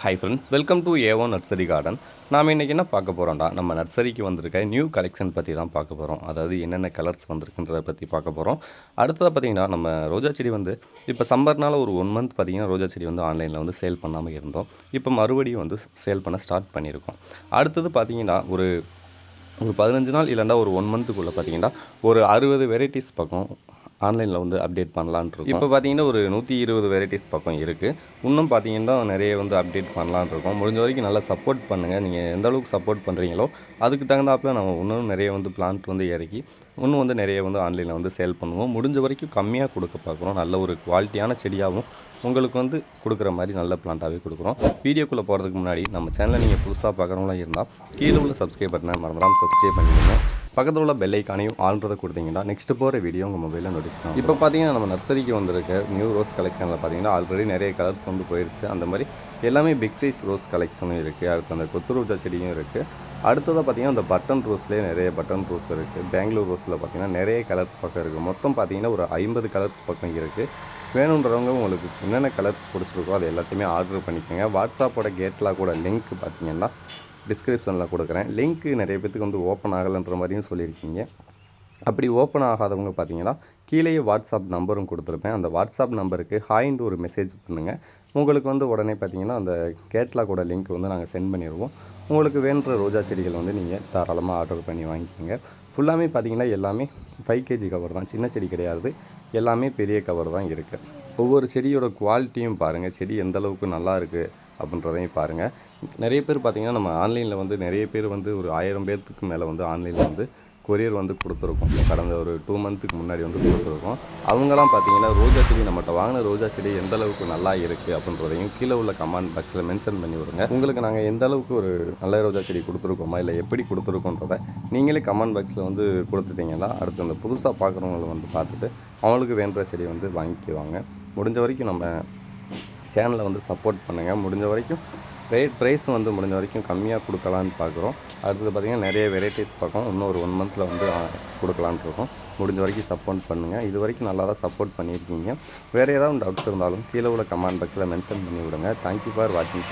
Hi friends, welcome to A1 nursery garden. நாம் இன்றைக்கி என்ன பார்க்க போகிறோம்டா, நம்ம நர்சரிக்கு வந்திருக்க நியூ கலெக்ஷன் பற்றி தான் பார்க்க போகிறோம். அதாவது என்னென்ன கலர்ஸ் வந்திருக்குன்றத பற்றி பார்க்க போகிறோம். அடுத்ததாக பார்த்திங்கன்னா, நம்ம ரோஜா செடி வந்து இப்போ சம்மர்னால் ஒரு 1 மந்த் பார்த்திங்கன்னா ரோஜா செடி வந்து ஆன்லைனில் வந்து சேல் பண்ணாமல் இருந்தோம். இப்போ மறுபடியும் வந்து சேல் பண்ண ஸ்டார்ட் பண்ணியிருக்கோம். அடுத்தது பார்த்திங்கன்னா ஒரு 15 நாள் இல்லைன்னா ஒரு 1 மந்த்துக்குள்ளே பார்த்திங்கன்னா ஒரு 60 வெரைட்டிஸ் பக்கம் ஆன்லைனில் வந்து அப்டேட் பண்ணலான்னு இருக்கோம். இப்போ பார்த்தீங்கன்னா ஒரு 120 வெரைட்டிஸ் பக்கம் இருக்குது. இன்னும் பார்த்தீங்கன்னா நிறைய வந்து அப்டேட் பண்ணலான்னு இருக்கோம். முடிஞ்ச வரைக்கும் நல்லா சப்போர்ட் பண்ணுங்கள். நீங்கள் எந்த அளவுக்கு சப்போர்ட் பண்ணுறீங்களோ அதுக்கு தகுந்தாப்புல நம்ம இன்னும் நிறைய வந்து பிளான்ட் வந்து இறக்கி இன்னும் வந்து நிறைய வந்து ஆன்லைனில் வந்து சேல் பண்ணுவோம். முடிஞ்ச வரைக்கும் கம்மியாக கொடுக்க பார்க்குறோம். நல்ல ஒரு குவாலிட்டியான செடியாகவும் உங்களுக்கு வந்து கொடுக்குற மாதிரி நல்ல பிளான்ட்டாகவே கொடுக்குறோம். வீடியோக்குள்ளே போகிறதுக்கு முன்னாடி நம்ம சேனலை நீங்கள் புதுசாக பார்க்குறவங்களாம் இருந்தால் கீழே உள்ள சப்ஸ்கிரைப் பட்டனை மறந்துடாமல் சப்ஸ்கிரைப் பண்ணிடுங்க. பக்கத்தில் உள்ள பெல் ஐக்கானையும் ஆல்ன்றதை கொடுத்தீங்கன்னா நெக்ஸ்ட் போகிற வீடியோ உங்கள் மொபைலில் நோட்டிஃபிகேஷன். இப்போ பார்த்தீங்கன்னா நம்ம நர்சரிக்கு வந்திருக்க நியூ ரோஸ் கலெக்ஷனில் பார்த்தீங்கன்னா ஆல்ரெடி நிறைய கலர்ஸ் வந்து போயிடுச்சு. அந்த மாதிரி எல்லாமே பிக் சைஸ் ரோஸ் கலெக்ஷனும் இருக்குது. அடுத்து அந்த கொத்து ரோஜா செடியும் இருக்குது. அடுத்ததாக பார்த்தீங்கன்னா அந்த பட்டன் ரோஸ்லேயே நிறைய பட்டன் ரோஸ் இருக்குது. பெங்களூர் ரோஸில் பார்த்தீங்கன்னா நிறைய கலர்ஸ் பக்கம் இருக்குது. மொத்தம் பார்த்தீங்கன்னா ஒரு 50 கலர்ஸ் பக்கம் இருக்குது. வேணுன்றவங்க உங்களுக்கு என்னென்ன கலர்ஸ் பிடிச்சிருக்கோ அது எல்லாத்தையுமே ஆர்டர் பண்ணிக்கோங்க. வாட்ஸ்அப்போட கேட்லாக் கூட லிங்க் பார்த்தீங்கன்னா டிஸ்கிரிப்ஷனில் கொடுக்குறேன். லிங்க்கு நிறைய பேத்துக்கு வந்து ஓப்பன் ஆகலைன்ற மாதிரியும் சொல்லியிருக்கீங்க. அப்படி ஓப்பன் ஆகாதவங்க பார்த்தீங்கன்னா கீழேயே வாட்ஸ்அப் நம்பரும் கொடுத்துருப்பேன். அந்த வாட்ஸ்அப் நம்பருக்கு ஹாய்ன்னு ஒரு மெசேஜ் பண்ணுங்கள். உங்களுக்கு வந்து உடனே பார்த்தீங்கன்னா அந்த கேட்லாகோட லிங்க் வந்து நாங்கள் சென்ட் பண்ணிடுவோம். உங்களுக்கு வேணுன்ற ரோஜா செடிகள் வந்து நீங்கள் தாராளமாக ஆர்டர் பண்ணி வாங்கிக்கோங்க. ஃபுல்லாமே பார்த்தீங்கன்னா எல்லாமே 5 kg கவர் தான், சின்ன செடி கிடையாது. எல்லாமே பெரிய கவர் தான் இருக்குது. ஒவ்வொரு செடியோட குவாலிட்டியும் பாருங்கள், செடி எந்த அளவுக்கு நல்லா இருக்குது அப்படின்றதையும் பாருங்கள். நிறைய பேர் பார்த்திங்கன்னா நம்ம ஆன்லைனில் வந்து நிறைய பேர் வந்து ஒரு 1000 பேர்த்துக்கு மேலே வந்து ஆன்லைனில் வந்து கொரியர் வந்து கொடுத்துருக்கோம். கடந்த ஒரு 2 மந்த்துக்கு முன்னாடி வந்து கொடுத்துருக்கோம். அவங்களாம் பார்த்தீங்கன்னா ரோஜா செடி நம்மகிட்ட வாங்கின ரோஜா செடி எந்த அளவுக்கு நல்லா இருக்குது அப்படின்றதையும் கீழே உள்ள கமெண்ட் பாக்ஸில் மென்ஷன் பண்ணி விடுங்க. உங்களுக்கு நாங்கள் எந்த அளவுக்கு ஒரு நல்ல ரோஜா செடி கொடுத்துருக்கோமா இல்லை எப்படி கொடுத்துருக்கோன்றதை நீங்களே கமெண்ட் பாக்ஸில் வந்து கொடுத்துட்டீங்கன்னா அடுத்து அந்த புதுசாக பார்க்குறவங்களை வந்து பார்த்துட்டு அவங்களுக்கு வேண்ட செடி வந்து வாங்கிக்குவாங்க. முடிஞ்ச வரைக்கும் நம்ம சேனலை வந்து சப்போர்ட் பண்ணுங்கள். முடிஞ்ச வரைக்கும் ப்ரைஸ் வந்து முடிஞ்ச வரைக்கும் கம்மியாக கொடுக்கலான்னு பார்க்குறோம். அடுத்தது பார்த்திங்கன்னா நிறைய வெரைட்டிஸ் பார்க்கும். இன்னும் ஒரு 1 மந்தில் வந்து கொடுக்கலான்னு இருக்கோம். முடிஞ்ச வரைக்கும் சப்போர்ட் பண்ணுங்கள். இது வரைக்கும் நல்லா தான் சப்போர்ட் பண்ணியிருக்கீங்க. வேறு ஏதாவது டவுட்ஸ் இருந்தாலும் கீழே உள்ள கமெண்ட் பாக்ஸில் மென்ஷன் பண்ணி விடுங்க. தேங்க்யூ ஃபார் வாட்சிங்.